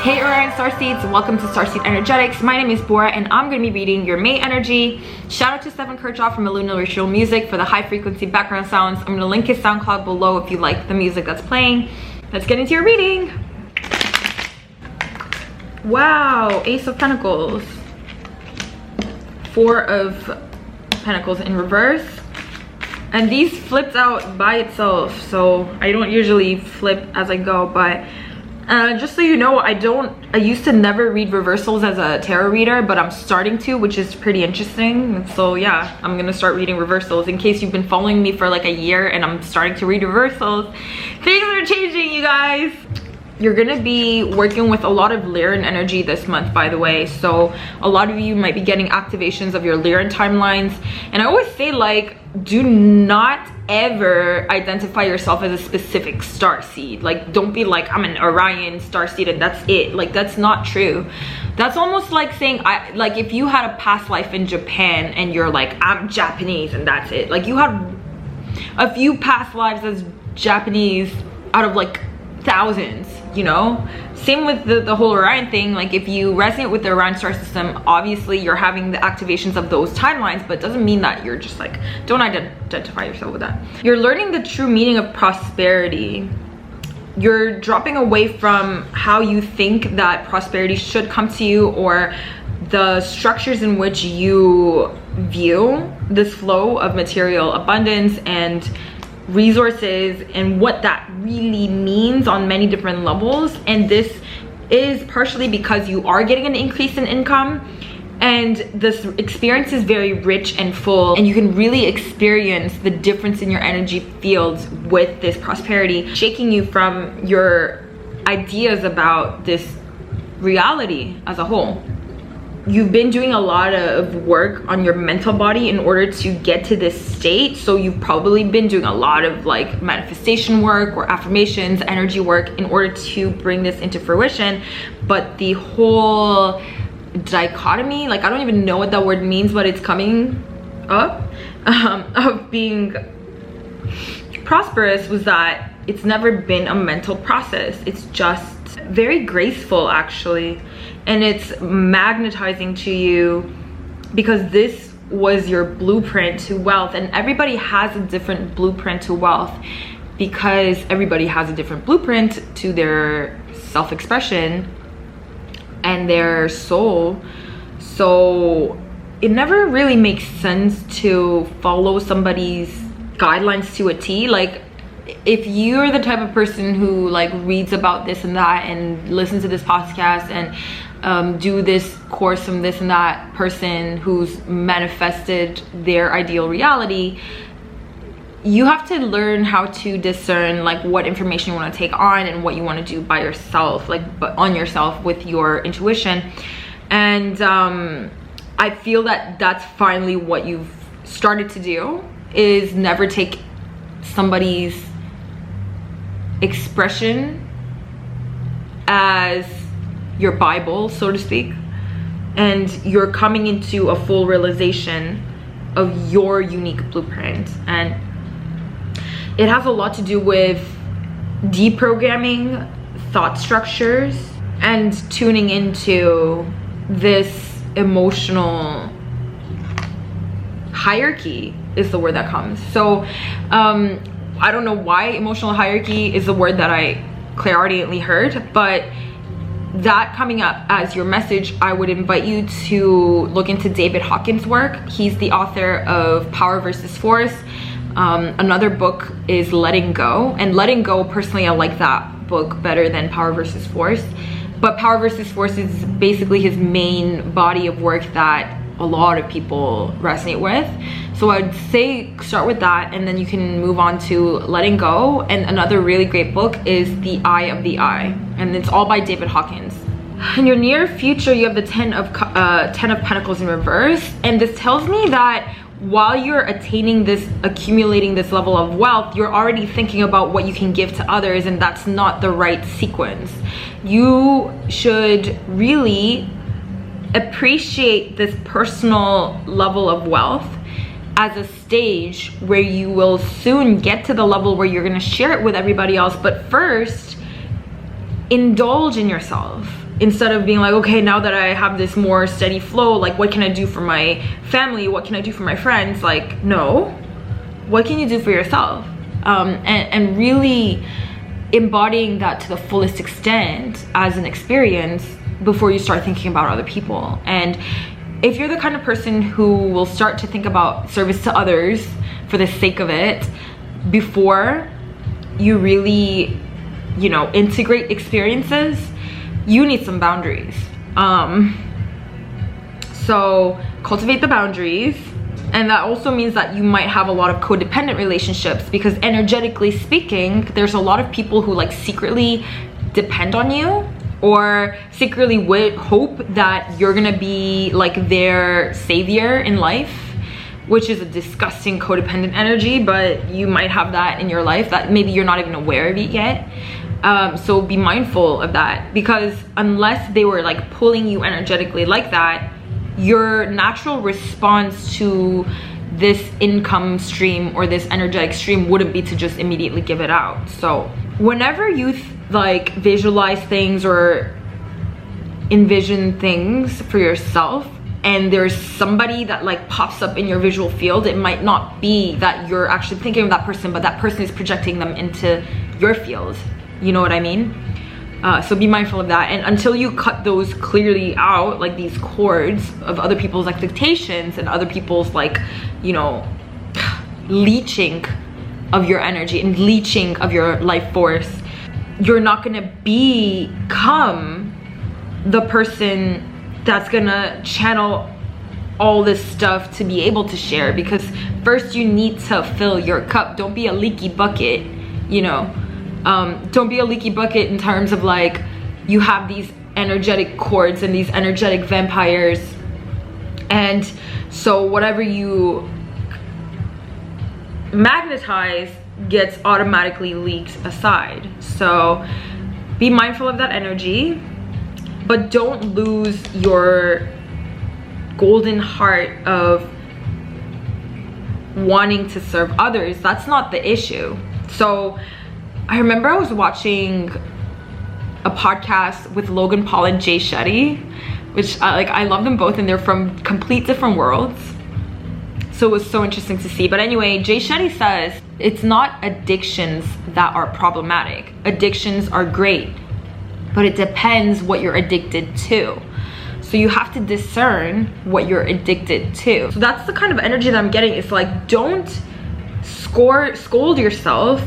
Hey ORION Starseeds, welcome to Starseed Energetics. My name is Bora and I'm going to be reading your May energy. Shout out to STEFFEN KIRCHHOFF from Aluna Ritual Music for the high frequency background sounds. I'm going to link his SoundCloud below if you like the music that's playing. Let's get into your reading. Wow, Ace of Pentacles. Four of Pentacles in reverse. And these flipped out by itself, so I don't usually flip as I go, but just so you know, I used to never read reversals as a tarot reader, but I'm starting to, which is pretty interesting. So yeah, I'm gonna start reading reversals. In case you've been following me for like a year and I'm starting to read reversals, things are changing, you guys. You're gonna be working with a lot of Lyran energy this month, by the way. So a lot of you might be getting activations of your Lyran timelines. And I always say, like, do not ever identify yourself as a specific star seed. Like, don't be like, I'm an Orion Starseed and that's it. Like, that's not true. That's almost like saying, like if you had a past life in Japan and you're like, I'm Japanese and that's it. Like, you had a few past lives as Japanese out of like thousands, you know? Same with the whole Orion thing. Like, if you resonate with the Orion star system, obviously you're having the activations of those timelines, but it doesn't mean that you're just like, don't identify yourself with that. You're learning the true meaning of prosperity. You're dropping away from how you think that prosperity should come to you, or the structures in which you view this flow of material abundance and resources and what that really means on many different levels. And this is partially because you are getting an increase in income, and this experience is very rich and full, and you can really experience the difference in your energy fields with this prosperity, shaking you from your ideas about this reality as a whole. You've been doing a lot of work on your mental body in order to get to this state. So you've probably been doing a lot of like manifestation work or affirmations, energy work in order to bring this into fruition. But the whole dichotomy, like, I don't even know what that word means, but it's coming up, of being prosperous, was that it's never been a mental process. It's just very graceful, actually. And it's magnetizing to you because this was your blueprint to wealth. And everybody has a different blueprint to wealth, because everybody has a different blueprint to their self-expression and their soul. So it never really makes sense to follow somebody's guidelines to a T. Like, if you're the type of person who like reads about this and that and listens to this podcast and do this course from this and that person who's manifested their ideal reality, you have to learn how to discern like what information you want to take on and what you want to do by yourself, like, but on yourself with your intuition. And I feel that that's finally what you've started to do, is never take somebody's expression as your Bible, so to speak, and you're coming into a full realization of your unique blueprint. And it has a lot to do with deprogramming thought structures and tuning into this emotional hierarchy is the word that comes. So I don't know why emotional hierarchy is the word that I clairaudiently heard, but that coming up as your message, I would invite you to look into David Hawkins' work. He's the author of Power versus Force. Another book is Letting Go, and Letting Go, personally, I like that book better than Power versus Force. But Power versus Force is basically his main body of work that a lot of people resonate with. So I'd say start with that, and then you can move on to Letting Go. And another really great book is The Eye of the Eye, and it's all by David Hawkins. In your near future, you have the 10 of Pentacles in reverse, and this tells me that while you're attaining this, accumulating this level of wealth, you're already thinking about what you can give to others, and that's not the right sequence. You should really appreciate this personal level of wealth as a stage where you will soon get to the level where you're going to share it with everybody else. But first, indulge in yourself. instead of being like, okay, now that I have this more steady flow, like what can I do for my family, what can I do for my friends? Like, no, what can you do for yourself? And really embodying that to the fullest extent as an experience before you start thinking about other people. And if you're the kind of person who will start to think about service to others for the sake of it before you really, you know, integrate experiences, you need some boundaries. So cultivate the boundaries. And that also means that you might have a lot of codependent relationships, because energetically speaking, there's a lot of people who like secretly depend on you, or secretly would hope that you're gonna be like their savior in life, which is a disgusting codependent energy, but you might have that in your life that maybe you're not even aware of it yet. So be mindful of that, because unless they were like pulling you energetically like that, your natural response to this income stream or this energetic stream wouldn't be to just immediately give it out. So whenever you like visualize things or envision things for yourself, and there's somebody that like pops up in your visual field, it might not be that you're actually thinking of that person, but that person is projecting them into your field. You know what I mean? So be mindful of that. And until you cut those clearly out, like these cords of other people's expectations and other people's like, you know, leeching of your energy and leeching of your life force, you're not gonna become the person that's gonna channel all this stuff to be able to share. Because first you need to fill your cup. Don't be a leaky bucket, you know. Don't be a leaky bucket in terms of like you have these energetic cords and these energetic vampires, and so whatever you magnetize gets automatically leaked aside. So be mindful of that energy, but don't lose your golden heart of wanting to serve others. That's not the issue. So I remember I was watching a podcast with Logan Paul and Jay Shetty, which I love them both, and they're from complete different worlds. So it was so interesting to see. But anyway, Jay Shetty says it's not addictions that are problematic. Addictions are great, but it depends what you're addicted to. So you have to discern what you're addicted to. So that's the kind of energy that I'm getting. It's like, don't scold yourself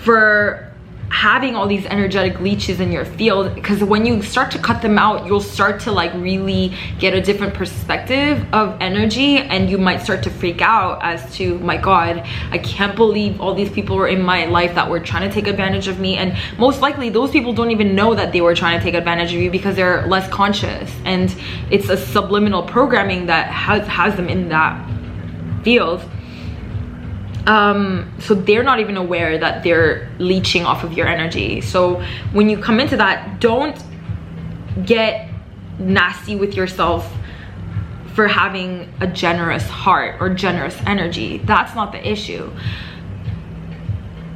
for having all these energetic leeches in your field, because when you start to cut them out, you'll start to like really get a different perspective of energy, and you might start to freak out as to, my God, I can't believe all these people were in my life that were trying to take advantage of me. And most likely those people don't even know that they were trying to take advantage of you, because they're less conscious, and it's a subliminal programming that has them in that field. So they're not even aware that they're leeching off of your energy. So when you come into that, don't get nasty with yourself for having a generous heart or generous energy. That's not the issue.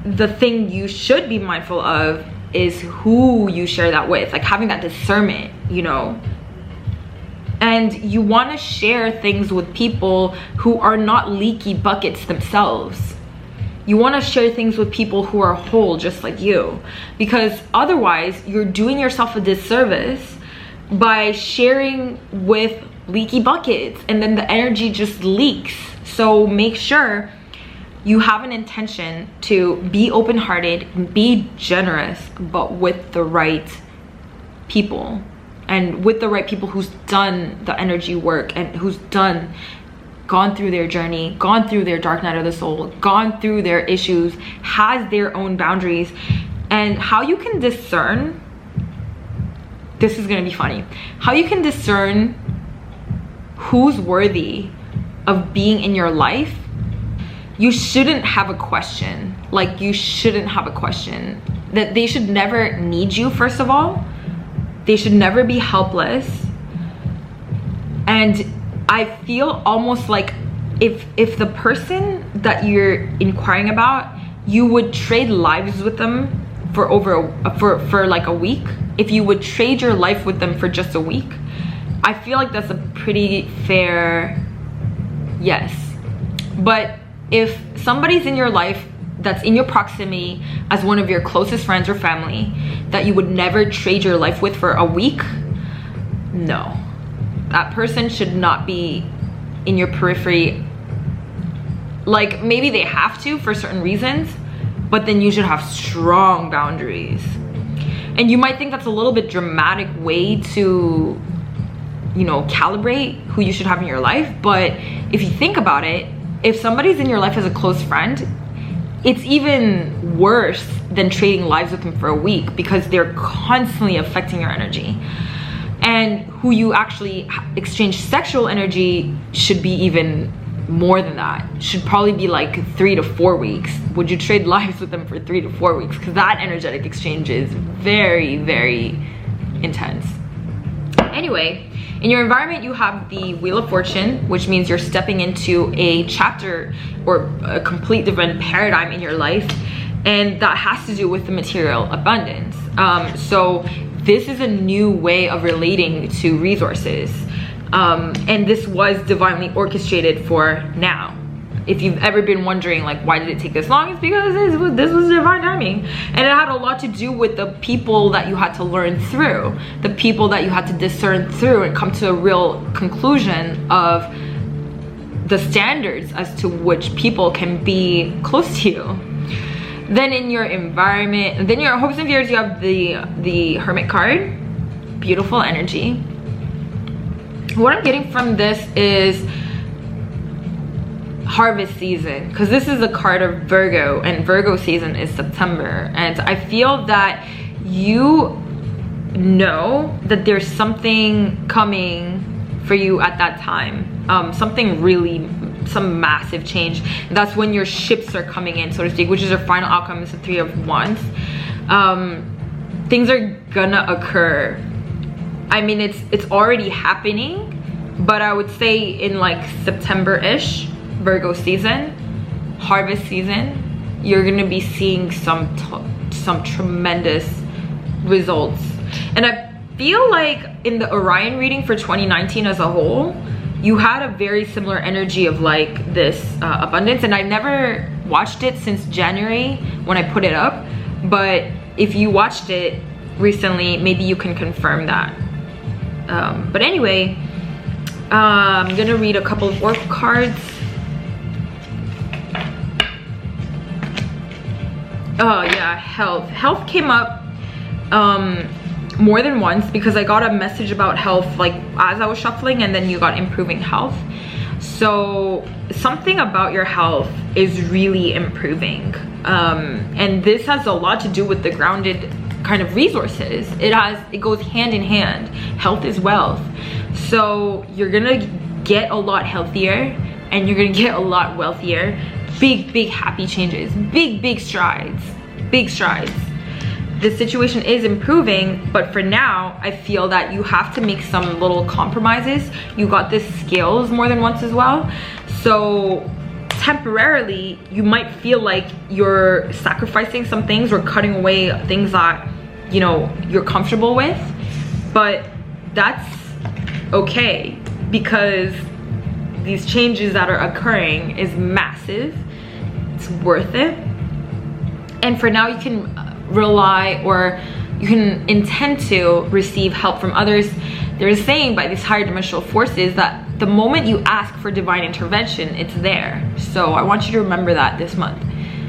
The thing you should be mindful of is who you share that with, like having that discernment, you know. And you want to share things with people who are not leaky buckets themselves. You want to share things with people who are whole, just like you. Because otherwise, you're doing yourself a disservice by sharing with leaky buckets, and then the energy just leaks. So make sure you have an intention to be open-hearted, be generous, but with the right people. And with the right people who's done the energy work, and who's gone through their journey, gone through their dark night of the soul, gone through their issues, has their own boundaries. And how you can discern, this is gonna be funny, how you can discern who's worthy of being in your life, you shouldn't have a question. Like, you shouldn't have a question. That they should never need you, first of all. They should never be helpless. And I feel almost like if the person that you're inquiring about, you would trade lives with them for like a week, if you would trade your life with them for just a week, I feel like that's a pretty fair yes. But if somebody's in your life that's in your proximity as one of your closest friends or family that you would never trade your life with for a week, no. That person should not be in your periphery. Like, maybe they have to for certain reasons, but then you should have strong boundaries. And you might think that's a little bit dramatic way to, you know, calibrate who you should have in your life, but if you think about it, if somebody's in your life as a close friend, it's even worse than trading lives with them for a week, because they're constantly affecting your energy. And who you actually exchange sexual energy should be even more than that. Should probably be like 3 to 4 weeks. Would you trade lives with them for 3 to 4 weeks? Because that energetic exchange is very, very intense. Anyway, in your environment, you have the Wheel of Fortune, which means you're stepping into a chapter or a complete different paradigm in your life. And that has to do with the material abundance. So this is a new way of relating to resources. And this was divinely orchestrated for now. If you've ever been wondering, like, why did it take this long? It's because this was divine timing. And it had a lot to do with the people that you had to learn through, the people that you had to discern through and come to a real conclusion of the standards as to which people can be close to you. Then in your environment, then your hopes and fears, you have the Hermit card. Beautiful energy. What I'm getting from this is harvest season, because this is a card of Virgo, and Virgo season is September. And I feel that you know that there's something coming for you at that time. Something really, some massive change. That's when your ships are coming in, so to speak, which is your final outcome, is the 3 of Wands. Things are gonna occur. I mean, it's already happening, but I would say in like September-ish, Virgo season, harvest season, you're gonna be seeing some tremendous results. And I feel like in the Orion reading for 2019 as a whole, you had a very similar energy of like this abundance. And I never watched it since January when I put it up, but if you watched it recently, maybe you can confirm that. But anyway, I'm gonna read a couple of oracle cards. Oh yeah, health came up more than once, because I got a message about health like as I was shuffling, and then you got improving health. So something about your health is really improving, and this has a lot to do with the grounded kind of resources. It goes hand in hand. Health is wealth. So you're gonna get a lot healthier, and you're gonna get a lot wealthier. Big happy changes, big strides. The situation is improving, but for now I feel that you have to make some little compromises. You got this scales more than once as well, so temporarily you might feel like you're sacrificing some things or cutting away things that, you know, you're comfortable with, but that's okay, because these changes that are occurring is massive. It's worth it. And for now you can rely, or you can intend to receive help from others. There's a saying by these higher dimensional forces that the moment you ask for divine intervention, it's there. So I want you to remember that this month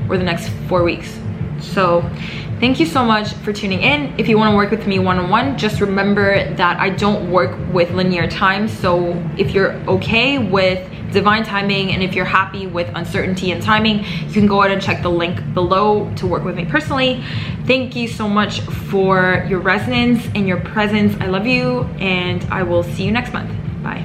or the next 4 weeks. So thank you so much for tuning in. If you want to work with me one-on-one, just remember that I don't work with linear time. So if you're okay with divine timing, and if you're happy with uncertainty and timing, you can go ahead and check the link below to work with me personally. Thank you so much for your resonance and your presence. I love you, and I will see you next month.